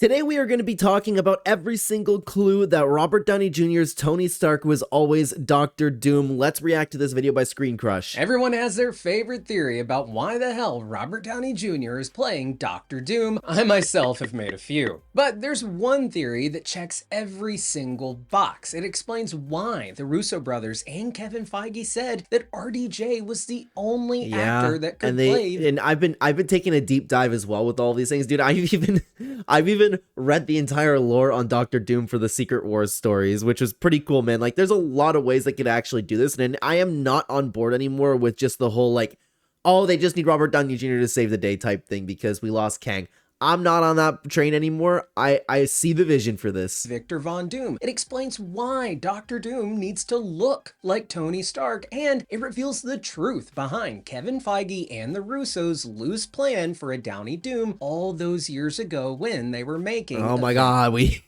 Today we are going to be talking about every single clue that Robert Downey Jr.'s Tony Stark was always Dr. Doom. Let's react to this video by ScreenCrush. Everyone has their favorite theory about why the hell Robert Downey Jr. is playing Dr. Doom. I myself have made a few. But there's one theory that checks every single box. It explains why the Russo brothers and Kevin Feige said that RDJ was the only actor that could play. And I've been taking a deep dive as well with all these things, dude. I've even read the entire lore on Dr. Doom for the Secret Wars stories, which was pretty cool, man. Like, there's a lot of ways they could actually do this, and I am not on board anymore with just the whole, like, oh, they just need Robert Downey Jr. to save the day type thing because we lost Kang. I'm not on that train anymore. I see the vision for this. Victor Von Doom. It explains why Dr. Doom needs to look like Tony Stark, and it reveals the truth behind Kevin Feige and the Russos' loose plan for a Downey Doom all those years ago when they were making Oh my god, we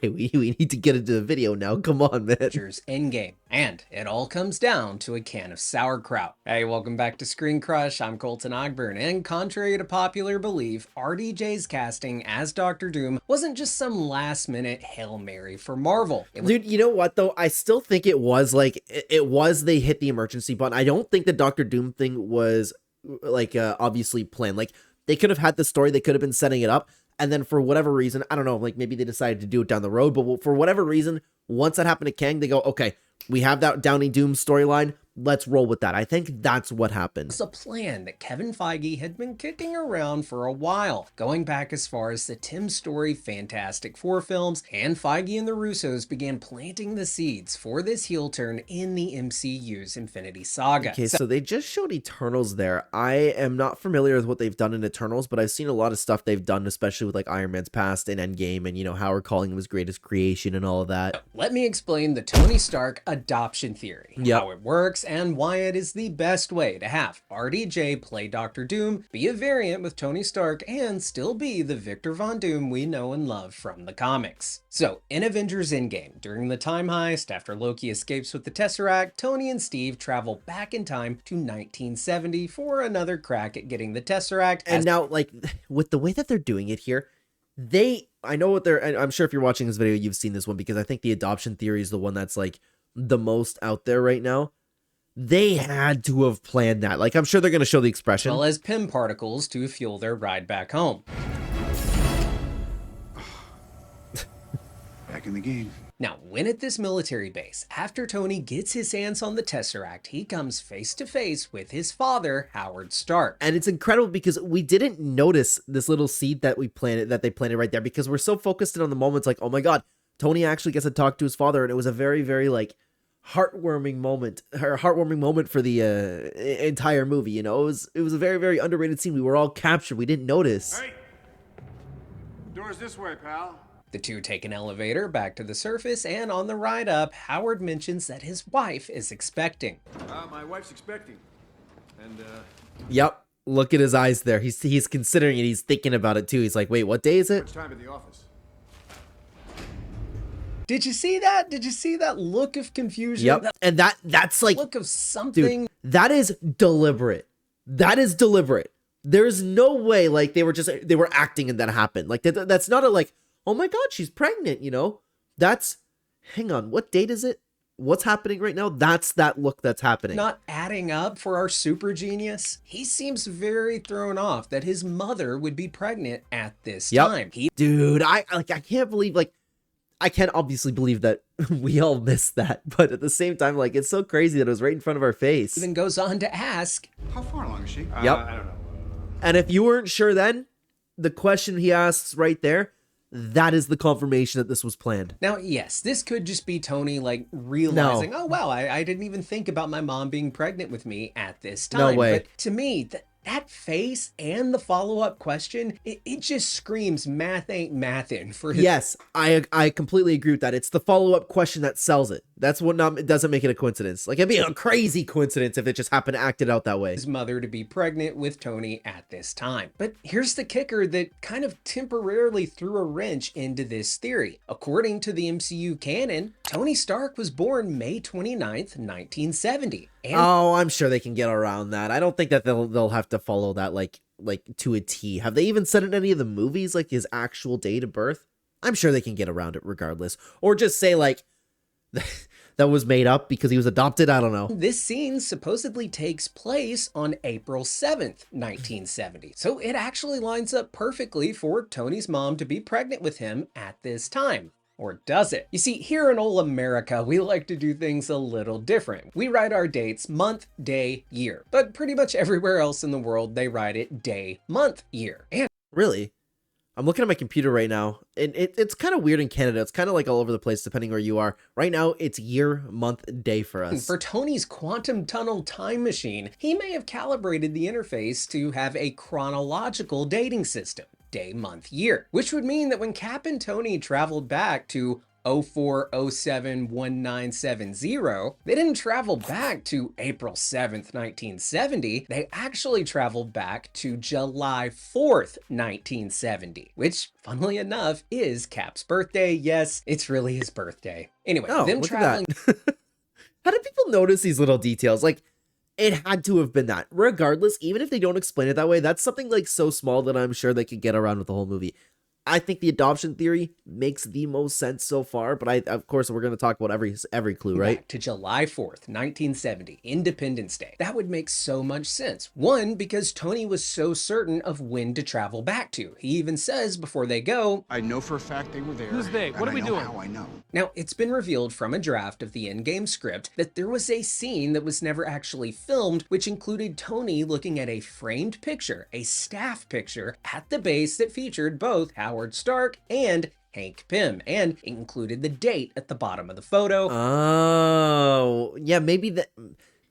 need to get into the video now. Come on, man. Avengers Endgame. And it all comes down to a can of sauerkraut. Hey, welcome back to ScreenCrush. I'm Colton Ogburn, and contrary to popular belief, RDJ's casting as Dr. Doom wasn't just some last-minute Hail Mary for Marvel. Dude, you know what, though? I still think it was, like, they hit the emergency button. I don't think the Dr. Doom thing was, like, obviously planned. Like, they could have had the story, they could have been setting it up, and then for whatever reason, I don't know, like maybe they decided to do it down the road, but for whatever reason, once that happened to Kang, they go, okay, we have that Downey Doom storyline. Let's roll with that. I think that's what happened. It's a plan that Kevin Feige had been kicking around for a while, going back as far as the Tim Story Fantastic Four films, and Feige and the Russos began planting the seeds for this heel turn in the MCU's Infinity Saga. Okay, so they just showed Eternals there. I am not familiar with what they've done in Eternals, but I've seen a lot of stuff they've done, especially with like Iron Man's past and Endgame, and you know, Howard calling him his greatest creation and all of that. Let me explain the Tony Stark adoption theory, how it works, and why it is the best way to have RDJ play Dr. Doom, be a variant with Tony Stark, and still be the Victor Von Doom we know and love from the comics. So, in Avengers Endgame, during the time heist, after Loki escapes with the Tesseract, Tony and Steve travel back in time to 1970 for another crack at getting the Tesseract. And now, like, with the way that they're doing it here, I know what I'm sure if you're watching this video, you've seen this one, because I think the adoption theory is the one that's like the most out there right now. They had to have planned that. Like, I'm sure they're going to show the expression. As well as PIM particles to fuel their ride back home. Back in the game. Now, when at this military base, after Tony gets his hands on the Tesseract, he comes face to face with his father, Howard Stark. And it's incredible because we didn't notice this little seed that they planted right there, because we're so focused in on the moments like, oh my god, Tony actually gets to talk to his father, and it was a very, very, like, heartwarming moment for the entire movie. You know, it was a very, very underrated scene. We were all captured. We didn't notice. Hey, door's this way, pal. The two take an elevator back to the surface, and on the ride up, Howard mentions that his wife is expecting. My wife's expecting, and Yep. Look at his eyes there. He's considering it. He's thinking about it too. He's like, wait, what day is it? much time at the office. Did you see that? Did you see that look of confusion? Yep. And that's like, look of something. dude, that is deliberate. That is deliberate. There's no way like they were acting and that happened. Like that's not a like, oh my god, she's pregnant, you know? Hang on, what date is it? What's happening right now? That's that look that's happening. Not adding up for our super genius. He seems very thrown off that his mother would be pregnant at this time. Dude, I can't believe, like, I can't obviously believe that we all missed that, but at the same time, like, it's so crazy that it was right in front of our face. Even goes on to ask, How far along is she? Yep. I don't know. And if you weren't sure then, the question he asks right there, that is the confirmation that this was planned. Now, yes, this could just be Tony, like, realizing, oh, wow, I didn't even think about my mom being pregnant with me at this time. No way. But to me, that face and the follow-up question, it just screams math ain't mathin' for his... Yes, I completely agree with that. It's the follow-up question that sells it. That's what it doesn't make it a coincidence. Like, it'd be a crazy coincidence if it just happened to act it out that way. His mother to be pregnant with Tony at this time. But here's the kicker that kind of temporarily threw a wrench into this theory. According to the MCU canon, Tony Stark was born May 29th, 1970. And oh, I'm sure they can get around that. I don't think that they'll have to follow that, like, like to a T. Have they even said in any of the movies like his actual date of birth? I'm sure they can get around it regardless, or just say like that was made up because he was adopted. I don't know. This scene supposedly takes place on April 7th, 1970. So it actually lines up perfectly for Tony's mom to be pregnant with him at this time. Or does it? You see, here in old America, we like to do things a little different. We write our dates month, day, year. But pretty much everywhere else in the world, they write it day, month, year. And Really? I'm looking at my computer right now, and it's kind of weird in Canada. It's kind of like all over the place depending where you are. Right now, it's year, month, day for us. for Tony's quantum tunnel time machine, he may have calibrated the interface to have a chronological dating system. Day, month, year, which would mean that when Cap and Tony traveled back to 04071970, they didn't travel back to April 7th, 1970. They actually traveled back to July 4th, 1970, which, funnily enough, is Cap's birthday. Yes, it's really his birthday. Anyway, Oh, them look traveling. at that. How did people notice these little details? Like, it had to have been that. Regardless, even if they don't explain it that way, that's something like so small that I'm sure they could get around with the whole movie. I think the adoption theory makes the most sense so far, but of course, we're going to talk about every clue, right? Back to July 4th, 1970, Independence Day. That would make so much sense. One, because Tony was so certain of when to travel back to. He even says before they go, I know for a fact they were there. Who's they? What are we doing? How I know. Now, it's been revealed from a draft of the in-game script that there was a scene that was never actually filmed, which included Tony looking at a framed picture, a staff picture, at the base that featured both Howard Stark and Hank Pym, and included the date at the bottom of the photo. Oh, yeah, maybe that.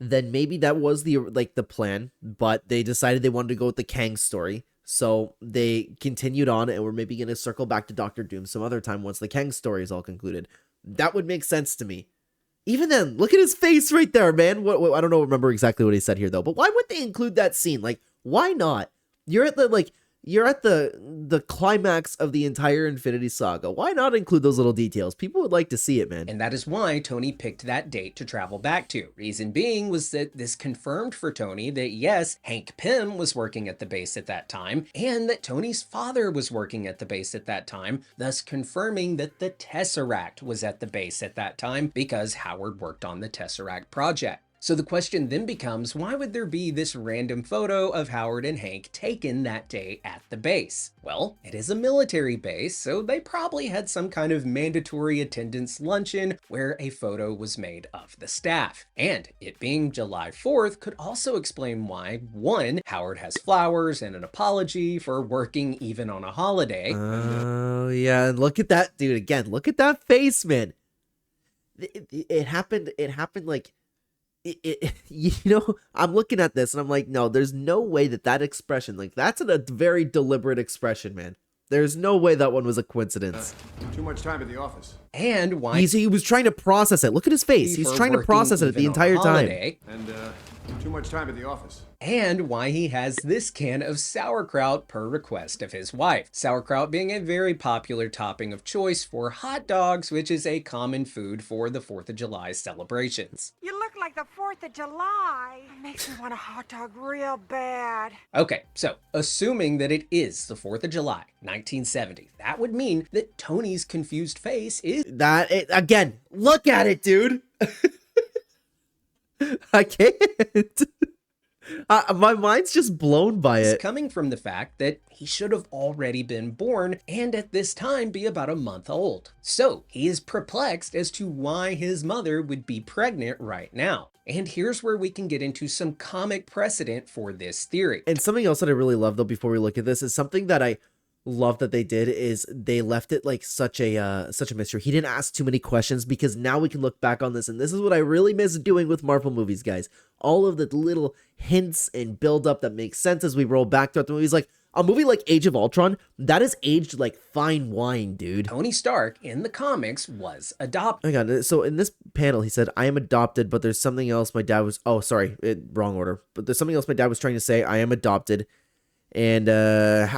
Then maybe that was the plan, but they decided they wanted to go with the Kang story, so they continued on, and we're maybe gonna circle back to Doctor Doom some other time once the Kang story is all concluded. That would make sense to me. Even then, look at his face right there, man. What I don't remember exactly what he said here though, but why would they include that scene? Like, why not? You're at the climax of the entire Infinity Saga. Why not include those little details? People would like to see it, man. And that is why Tony picked that date to travel back to. Reason being was that this confirmed for Tony that yes, Hank Pym was working at the base at that time, and that Tony's father was working at the base at that time, thus confirming that the Tesseract was at the base at that time because Howard worked on the Tesseract project. So the question then becomes, why would there be this random photo of Howard and Hank taken that day at the base? Well, it is a military base, so they probably had some kind of mandatory attendance luncheon where a photo was made of the staff. And it being July 4th could also explain why, one, Howard has flowers and an apology for working even on a holiday. Oh, yeah, and look at that, dude, again, look at that face, man. It happened like... I'm looking at this and I'm like, no, there's no way that expression, like, that's a very deliberate expression, man. There's no way that one was a coincidence. Too much time at the office. And why He was trying to process it. Look at his face. He's trying to process it the entire time. And, too much time at the office. And why he has this can of sauerkraut per request of his wife. Sauerkraut being a very popular topping of choice for hot dogs, which is a common food for the 4th of July celebrations. You look like the 4th of July. It makes me want a hot dog real bad. Okay, so assuming that it is the 4th of July, 1970, that would mean that Tony's confused face is... Again, look at it, dude. I can't. My mind's just blown by it. coming from the fact that he should have already been born and at this time be about a month old. So he is perplexed as to why his mother would be pregnant right now. And here's where we can get into some comic precedent for this theory. And something else that I really love though before we look at this is something that I love that they did is they left it like such a mystery. He didn't ask too many questions because now we can look back on this, and this is what I really miss doing with Marvel movies, guys. All of the little hints and build up that makes sense as we roll back throughout the movies. Like a movie like Age of Ultron, that is aged like fine wine, dude. Tony Stark in the comics was adopted. Hang on. So in this panel, he said, "I am adopted, but there's something else my dad was." Oh, sorry, wrong order. But there's something else my dad was trying to say. I am adopted. And this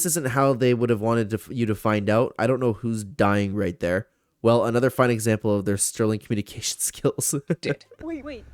isn't how they would have wanted you to find out. I don't know who's dying right there. Well, another fine example of their sterling communication skills. Did. Wait,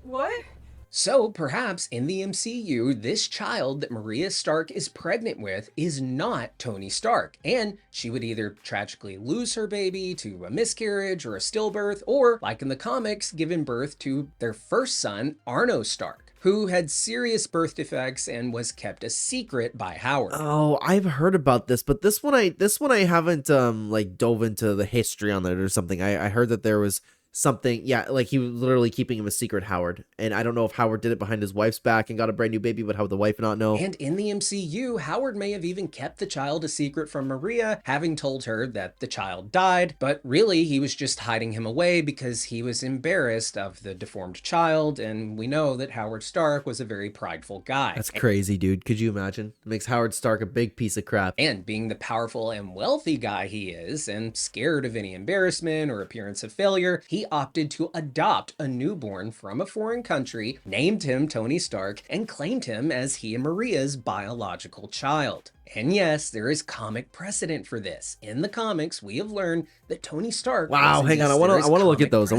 what? So perhaps in the MCU, this child that Maria Stark is pregnant with is not Tony Stark, and she would either tragically lose her baby to a miscarriage or a stillbirth, or, like in the comics, given birth to their first son, Arno Stark, who had serious birth defects and was kept a secret by Howard. Oh, I've heard about this, but this one I haven't like dove into the history on it or something. I heard that there was something, yeah, like he was literally keeping him a secret, Howard. And I don't know if Howard did it behind his wife's back and got a brand new baby, but how would the wife not know? And in the MCU, Howard may have even kept the child a secret from Maria, having told her that the child died, but really he was just hiding him away because he was embarrassed of the deformed child, and we know that Howard Stark was a very prideful guy. That's crazy, dude. Could you imagine? It makes Howard Stark a big piece of crap. And being the powerful and wealthy guy he is, and scared of any embarrassment or appearance of failure, he opted to adopt a newborn from a foreign country, named him Tony Stark, and claimed him as he and Maria's biological child. And yes, there is comic precedent for this. In the comics, we have learned that Tony Stark. Wow, hang on, I want to look at those.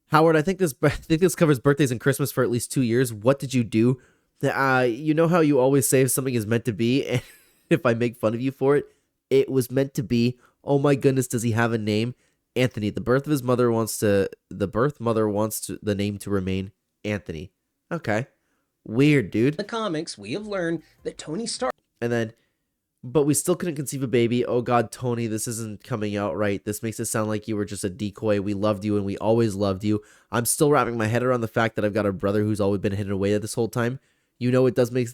Howard, I think this covers birthdays and Christmas for at least 2 years. What did you do? You know how you always say if something is meant to be, and if I make fun of you for it, it was meant to be. Oh my goodness, does he have a name? Anthony. The birth mother wants the name to remain Anthony. Okay. Weird, dude. In the comics, we have learned that Tony Stark. And then, but we still couldn't conceive a baby. Oh God, Tony, this isn't coming out right. This makes it sound like you were just a decoy. We loved you and we always loved you. I'm still wrapping my head around the fact that I've got a brother who's always been hidden away this whole time. You know, it does make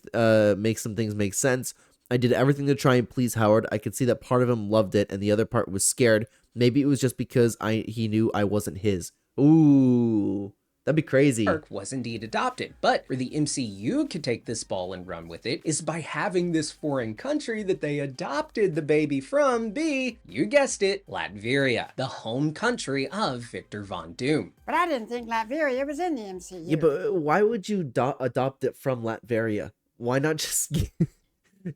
some things make sense. I did everything to try and please Howard. I could see that part of him loved it and the other part was scared. Maybe it was just because he knew I wasn't his. Ooh, that'd be crazy. Stark was indeed adopted, but where the MCU could take this ball and run with it is by having this foreign country that they adopted the baby from be, you guessed it, Latveria, the home country of Victor Von Doom. But I didn't think Latveria was in the MCU. Yeah, but why would you adopt it from Latveria? Why not just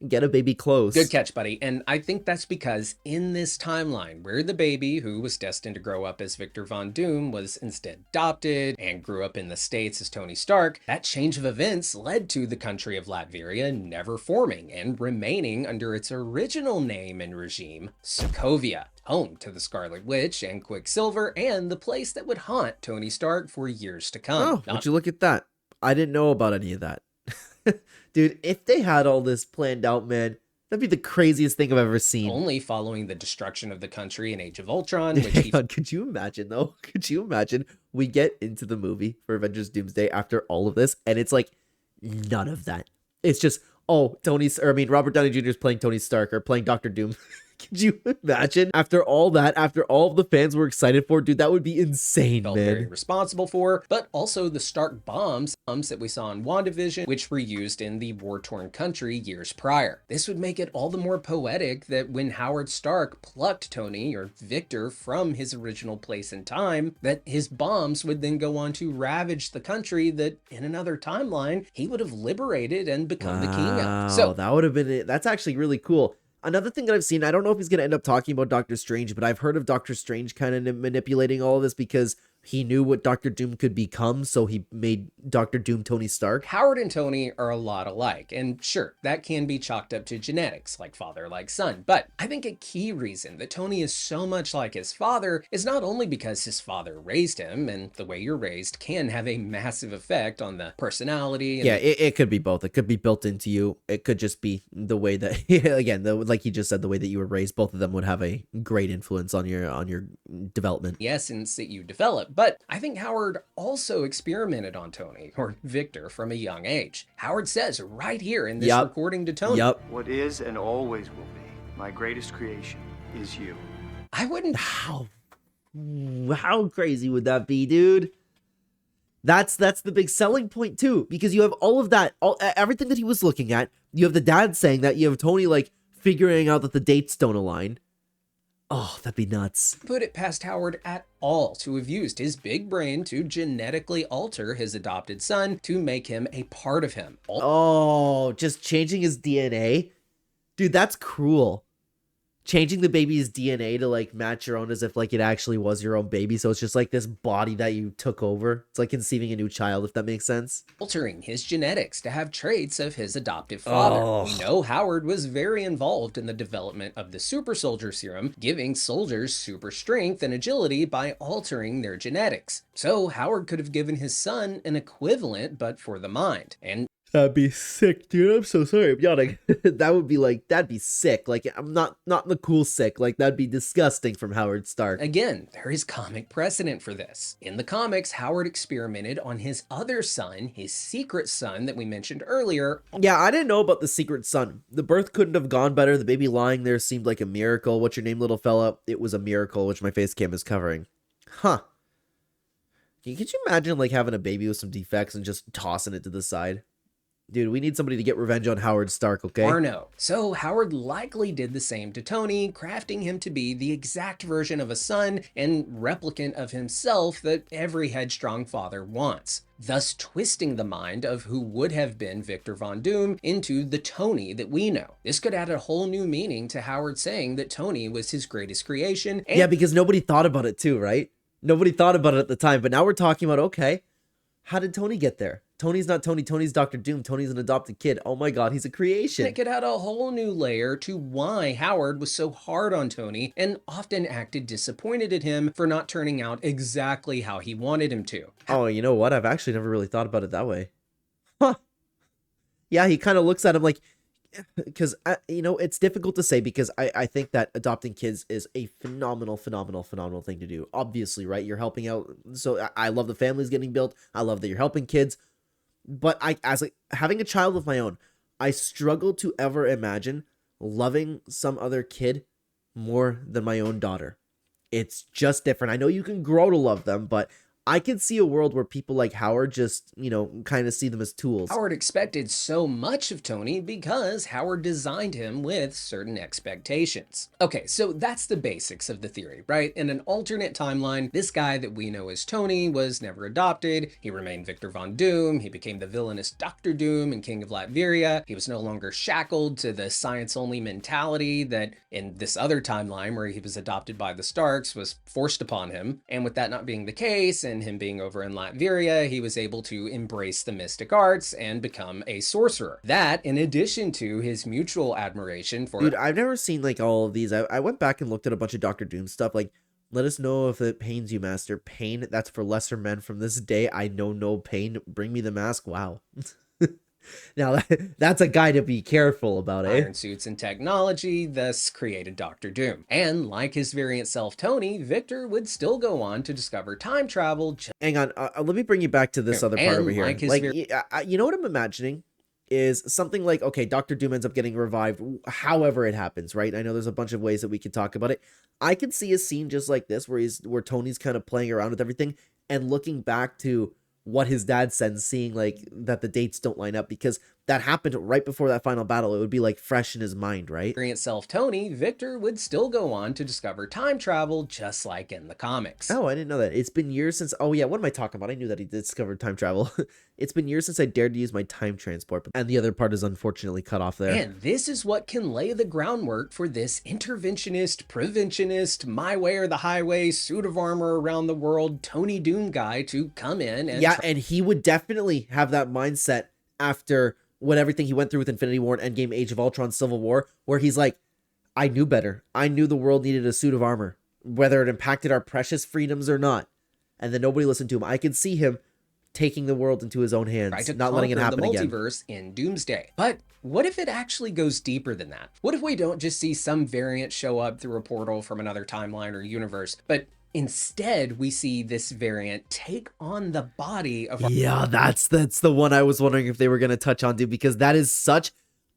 get a baby close? Good catch, buddy. And I think that's because in this timeline where the baby who was destined to grow up as Victor Von Doom was instead adopted and grew up in the States as Tony Stark, that change of events led to the country of Latveria never forming and remaining under its original name and regime, Sokovia, home to the Scarlet Witch and Quicksilver and the place that would haunt Tony Stark for years to come. Oh, would you look at that? I didn't know about any of that. Dude, if they had all this planned out, man, that'd be the craziest thing I've ever seen. Only following the destruction of the country in Age of Ultron, which could you imagine, though? Could you imagine we get into the movie for Avengers Doomsday after all of this, and it's like none of that. It's just, oh, Robert Downey Jr. is playing Tony Stark or playing Dr. Doom. Could you imagine? After all that, after all of the fans were excited for, dude, that would be insane, felt man. Very responsible for, but also the Stark bombs that we saw in WandaVision, which were used in the war-torn country years prior. This would make it all the more poetic that when Howard Stark plucked Tony, or Victor, from his original place and time, that his bombs would then go on to ravage the country that, in another timeline, he would have liberated and become the king of. So that would have been it. That's actually really cool. Another thing that I've seen, I don't know if he's going to end up talking about Doctor Strange, but I've heard of Doctor Strange kind of manipulating all of this because he knew what Doctor Doom could become, so he made Doctor Doom Tony Stark. Howard and Tony are a lot alike, and sure, that can be chalked up to genetics, like father, like son. But I think a key reason that Tony is so much like his father is not only because his father raised him, and the way you're raised can have a massive effect on the personality. And yeah, it could be both. It could be built into you. It could just be the way that, again, like you just said, the way that you were raised. Both of them would have a great influence on your development. The essence that you develop. But I think Howard also experimented on Tony, or Victor, from a young age. Howard says right here in this recording to Tony. What is and always will be my greatest creation is you. I wouldn't... How crazy would that be, dude? That's the big selling point too, because you have all of that, everything that he was looking at. You have the dad saying that. You have Tony like figuring out that the dates don't align. Oh, that'd be nuts. Put it past Howard at all to have used his big brain to genetically alter his adopted son to make him a part of him. Oh, just changing his DNA? Dude, that's cruel. changing the baby's DNA to like match your own as if like it actually was your own baby. So it's just like this body that you took over. It's like conceiving a new child, if that makes sense. Altering his genetics to have traits of his adoptive father. We know Howard was very involved in the development of the super soldier serum, giving soldiers super strength and agility by altering their genetics. So Howard could have given his son an equivalent, but for the mind. And that'd be sick, dude. I'm so sorry. I'm yawning. That'd be sick. Like, I'm not the cool sick. Like, that'd be disgusting from Howard Stark. again, there is comic precedent for this. In the comics, Howard experimented on his other son, his secret son that we mentioned earlier. Yeah, I didn't know about the secret son. The birth couldn't have gone better. The baby lying there seemed like a miracle. What's your name, little fella? It was a miracle, which my face cam is covering. Huh. Could you imagine, like, having a baby with some defects and just tossing it to the side? Dude, we need somebody to get revenge on Howard Stark, okay? Or no. So Howard likely did the same to Tony, crafting him to be the exact version of a son and replicant of himself that every headstrong father wants, thus twisting the mind of who would have been Victor Von Doom into the Tony that we know. This could add a whole new meaning to Howard saying that Tony was his greatest creation. Yeah, because nobody thought about it too, right? Nobody thought about it at the time, but now we're talking about, okay, how did Tony get there? Tony's not Tony, Tony's Dr. Doom, Tony's an adopted kid. Oh my god, he's a creation. It could add a whole new layer to why Howard was so hard on Tony and often acted disappointed at him for not turning out exactly how he wanted him to. Oh, you know what? I've actually never really thought about it that way. Huh. Yeah, he kind of looks at him like, because, you know, it's difficult to say because I think that adopting kids is a phenomenal thing to do. Obviously, right? You're helping out. So I love the families getting built. I love that you're helping kids. But having a child of my own, I struggle to ever imagine loving some other kid more than my own daughter. It's just different. I know you can grow to love them, but I could see a world where people like Howard just, you know, kind of see them as tools. Howard expected so much of Tony because Howard designed him with certain expectations. Okay, so that's the basics of the theory, right? In an alternate timeline, this guy that we know as Tony was never adopted. He remained Victor Von Doom. He became the villainous Dr. Doom and King of Latveria. He was no longer shackled to the science-only mentality that in this other timeline where he was adopted by the Starks was forced upon him. And with that not being the case, and him being over in Latveria, he was able to embrace the mystic arts and become a sorcerer. That, in addition to his mutual admiration for... Dude, I've never seen like all of these. I went back and looked at a bunch of Dr. Doom stuff. Like, let us know if it pains you, Master. Pain, that's for lesser men. From this day, I know no pain. Bring me the mask. Wow. Now, that's a guy to be careful about, eh? Iron suits and technology, thus created Dr. Doom. And like his variant self Tony, Victor would still go on to discover time travel. Hang on, let me bring you back to this other part over here. Like you know what I'm imagining is something like, okay, Dr. Doom ends up getting revived, however it happens, right? I know there's a bunch of ways that we could talk about it. I could see a scene just like this where Tony's kind of playing around with everything and looking back to what his dad said, seeing like that the dates don't line up because that happened right before that final battle. It would be like fresh in his mind, right? Variant self Tony, Victor would still go on to discover time travel just like in the comics. Oh, I didn't know that. It's been years since... Oh yeah, what am I talking about? I knew that he discovered time travel. It's been years since I dared to use my time transport, and the other part is unfortunately cut off there. And this is what can lay the groundwork for this interventionist, preventionist, my way or the highway, suit of armor around the world, Tony Doom guy to come in and... Yeah, and he would definitely have that mindset after what everything he went through with Infinity War and Endgame, Age of Ultron, Civil War, where he's like, I knew better. I knew the world needed a suit of armor, whether it impacted our precious freedoms or not. And then nobody listened to him. I could see him taking the world into his own hands, not letting it happen again. The multiverse in Doomsday. But what if it actually goes deeper than that? What if we don't just see some variant show up through a portal from another timeline or universe, but instead we see this variant take on the body of... Yeah, that's the one I was wondering if they were going to touch on, dude, because that is such...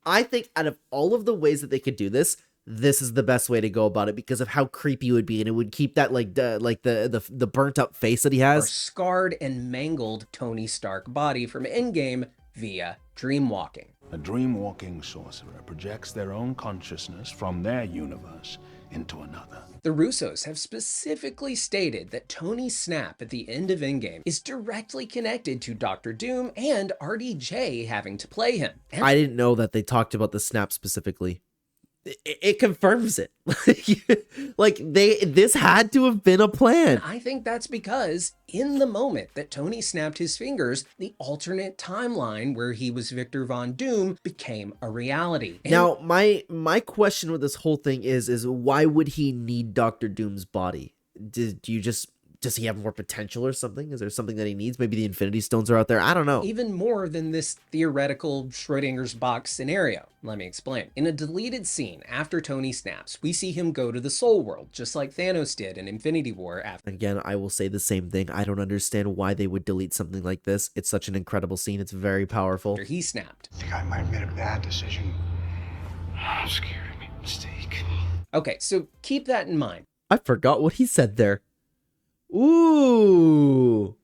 I think out of all of the ways that they could do this, this is the best way to go about it because of how creepy it would be, and it would keep that the burnt up face that he has. Or scarred and mangled Tony Stark body from Endgame via Dreamwalking. A dreamwalking sorcerer projects their own consciousness from their universe into another. The Russos have specifically stated that Tony's snap at the end of Endgame is directly connected to Dr. Doom and RDJ having to play him. I didn't know that they talked about the snap specifically. it confirms it. Like this had to have been a plan. I think that's because in the moment that Tony snapped his fingers, the alternate timeline where he was Victor Von Doom became a reality. And now, my question with this whole thing is why would he need Doctor Doom's body? Does he have more potential or something? Is there something that he needs? Maybe the Infinity Stones are out there. I don't know. even more than this theoretical Schrodinger's box scenario. Let me explain. In a deleted scene after Tony snaps, we see him go to the Soul World, just like Thanos did in Infinity War after. Again, I will say the same thing. I don't understand why they would delete something like this. It's such an incredible scene. It's very powerful. He snapped. I think I might have made a bad decision. I'm scared I made a mistake. Okay, so keep that in mind. I forgot what he said there. Ooh.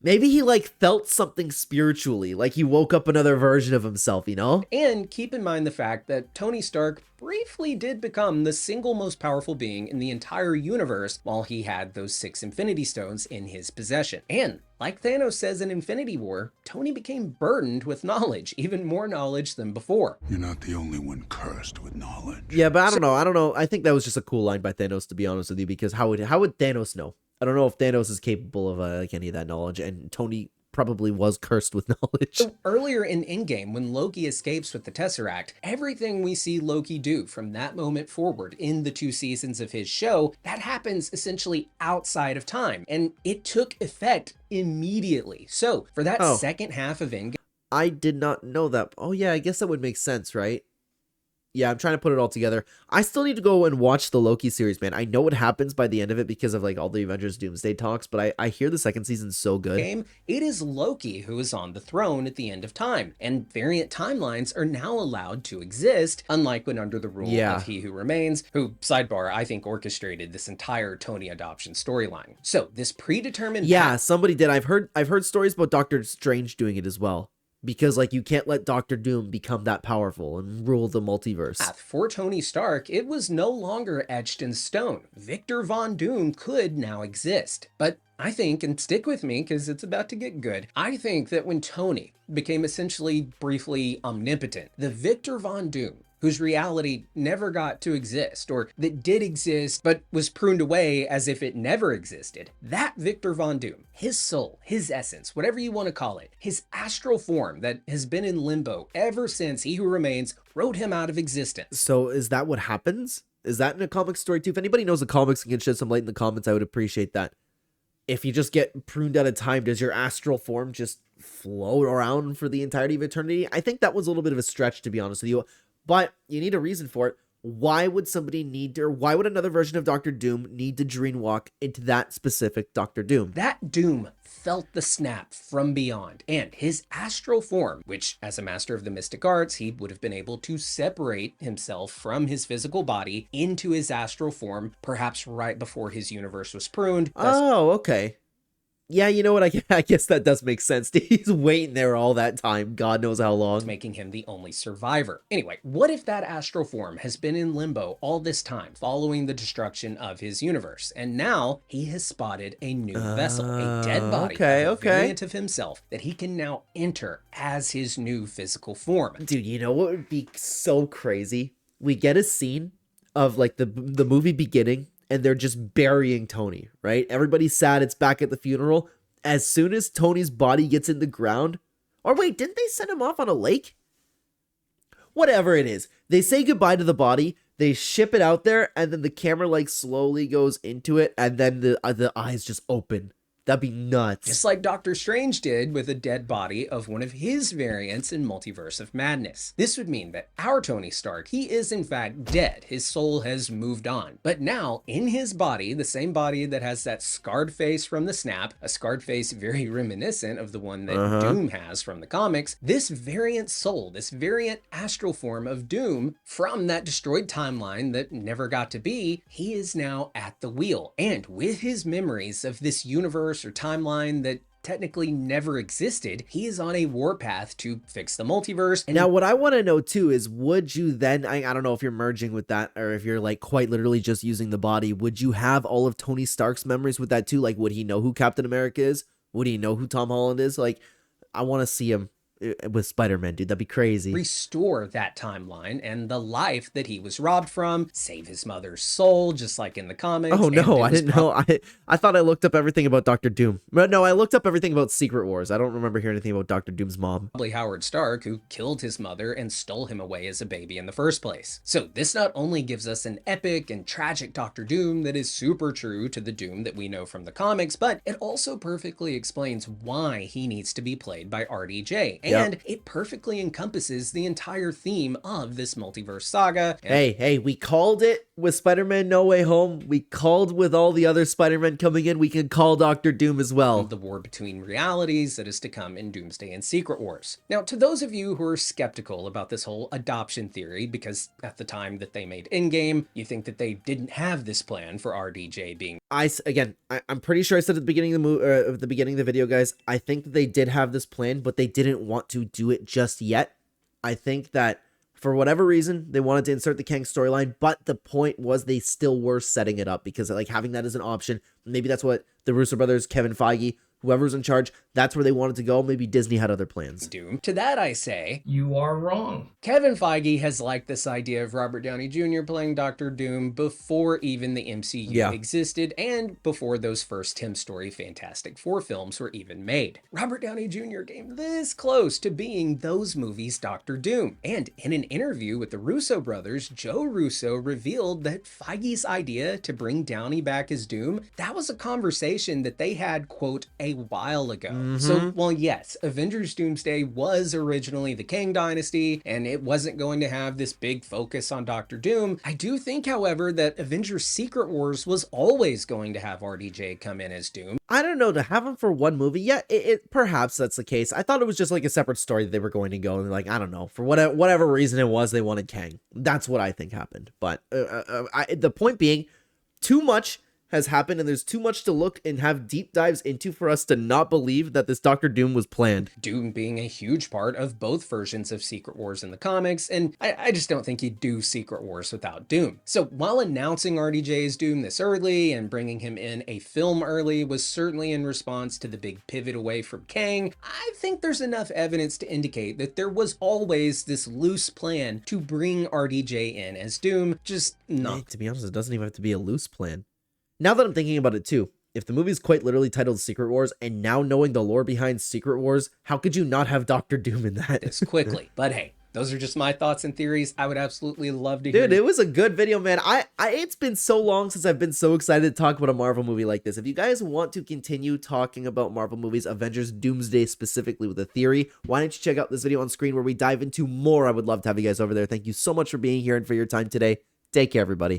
Maybe he like felt something spiritually, like he woke up another version of himself, you know? And keep in mind the fact that Tony Stark briefly did become the single most powerful being in the entire universe while he had those 6 Infinity Stones in his possession. And like Thanos says in Infinity War, Tony became burdened with knowledge, even more knowledge than before. You're not the only one cursed with knowledge. Yeah, but I don't know. I think that was just a cool line by Thanos, to be honest with you, because how would Thanos know? I don't know if Thanos is capable of like any of that knowledge, and Tony probably was cursed with knowledge. So earlier in Endgame, when Loki escapes with the Tesseract, everything we see Loki do from that moment forward in the 2 seasons of his show, that happens essentially outside of time, and it took effect immediately. So for that second half of Endgame, I did not know that. Oh yeah, I guess that would make sense, right? Yeah, I'm trying to put it all together. I still need to go and watch the Loki series, man. I know what happens by the end of it because of like all the Avengers Doomsday talks, but I hear the second season's so good. It is Loki who is on the throne at the end of time, and variant timelines are now allowed to exist, unlike when under the rule of He Who Remains, who, sidebar, I think orchestrated this entire Tony adoption storyline. So this predetermined somebody did. I've heard stories about Doctor Strange doing it as well. Because, like, you can't let Doctor Doom become that powerful and rule the multiverse. For Tony Stark, it was no longer etched in stone. Victor Von Doom could now exist. But I think, and stick with me because it's about to get good, I think that when Tony became essentially briefly omnipotent, the Victor Von Doom, whose reality never got to exist, or that did exist but was pruned away as if it never existed, that Victor Von Doom, his soul, his essence, whatever you want to call it, his astral form that has been in limbo ever since He Who Remains wrote him out of existence. So is that what happens? Is that in a comic story too? If anybody knows the comics and can shed some light in the comments, I would appreciate that. If you just get pruned out of time, does your astral form just float around for the entirety of eternity? I think that was a little bit of a stretch, to be honest with you. But you need a reason for it. Why would somebody need to, or why would another version of Doctor Doom need to dreamwalk into that specific Doctor Doom? That Doom felt the snap from beyond, and his astral form, which as a master of the mystic arts, he would have been able to separate himself from his physical body into his astral form, perhaps right before his universe was pruned. Oh, okay. Yeah, you know what? I guess that does make sense. He's waiting there all that time. God knows how long. Making him the only survivor. Anyway, what if that astral form has been in limbo all this time following the destruction of his universe? And now he has spotted a new vessel, a dead body, a variant of himself that he can now enter as his new physical form. Dude, you know what would be so crazy? We get a scene of like the movie beginning, and they're just burying Tony, right? Everybody's sad. It's back at the funeral. As soon as Tony's body gets in the ground, or wait, didn't they send him off on a lake? Whatever it is, they say goodbye to the body. They ship it out there, and then the camera like slowly goes into it, and then the eyes just open. That'd be nuts. Just like Doctor Strange did with a dead body of one of his variants in Multiverse of Madness. This would mean that our Tony Stark, he is in fact dead. His soul has moved on. But now, in his body, the same body that has that scarred face from the snap, a scarred face very reminiscent of the one that Doom has from the comics, this variant soul, this variant astral form of Doom from that destroyed timeline that never got to be, he is now at the wheel. And with his memories of this universe or timeline that technically never existed, he is on a warpath to fix the multiverse. And now what I want to know too is, would you then, I don't know if you're merging with that or if you're like quite literally just using the body, would you have all of Tony Stark's memories with that too? Like, would he know who Captain America is? Would he know who Tom Holland is? Like, I want to see him with Spider-Man, dude. That'd be crazy. Restore that timeline and the life that he was robbed from, save his mother's soul, just like in the comics. Oh no, I didn't know. I thought I looked up everything about Doctor Doom. But no, I looked up everything about Secret Wars. I don't remember hearing anything about Doctor Doom's mom. Probably Howard Stark, who killed his mother and stole him away as a baby in the first place. So this not only gives us an epic and tragic Doctor Doom that is super true to the Doom that we know from the comics, but it also perfectly explains why he needs to be played by RDJ. And it perfectly encompasses the entire theme of this multiverse saga. Hey, we called it with Spider-Man No Way Home. We called with all the other Spider-Men coming in. We can call Doctor Doom as well. The war between realities that is to come in Doomsday and Secret Wars. Now, to those of you who are skeptical about this whole adoption theory, because at the time that they made Endgame, you think that they didn't have this plan for RDJ being... I'm pretty sure I said at the beginning of the video, guys, I think that they did have this plan, but they didn't want to do it just yet. I think that for whatever reason, they wanted to insert the Kang storyline, but the point was they still were setting it up because like having that as an option, maybe that's what the Russo brothers, Kevin Feige, whoever's in charge, that's where they wanted to go. Maybe Disney had other plans. Doom. To that I say, you are wrong. Kevin Feige has liked this idea of Robert Downey Jr. playing Doctor Doom before even the MCU existed and before those first Tim Story Fantastic Four films were even made. Robert Downey Jr. came this close to being those movies' Doctor Doom. And in an interview with the Russo brothers, Joe Russo revealed that Feige's idea to bring Downey back as Doom, that was a conversation that they had, quote, a while ago. So while yes, Avengers Doomsday was originally the Kang Dynasty, and it wasn't going to have this big focus on Doctor Doom, I do think, however, that Avengers Secret Wars was always going to have RDJ come in as Doom. I don't know, to have him for one movie, yeah, perhaps that's the case. I thought it was just like a separate story that they were going to go, and like, I don't know, for whatever reason it was, they wanted Kang. That's what I think happened. But the point being, too much has happened, and there's too much to look and have deep dives into for us to not believe that this Doctor Doom was planned. Doom being a huge part of both versions of Secret Wars in the comics, and I just don't think you do Secret Wars without Doom. So while announcing RDJ's Doom this early and bringing him in a film early was certainly in response to the big pivot away from Kang, I think there's enough evidence to indicate that there was always this loose plan to bring RDJ in as Doom, just not. To be honest, it doesn't even have to be a loose plan. Now that I'm thinking about it too, if the movie is quite literally titled Secret Wars, and now knowing the lore behind Secret Wars, how could you not have Doctor Doom in that? This quickly. But hey, those are just my thoughts and theories. I would absolutely love to hear. Dude, it was a good video, man. It's been so long since I've been so excited to talk about a Marvel movie like this. If you guys want to continue talking about Marvel movies, Avengers Doomsday specifically with a theory, why don't you check out this video on screen where we dive into more? I would love to have you guys over there. Thank you so much for being here and for your time today. Take care, everybody.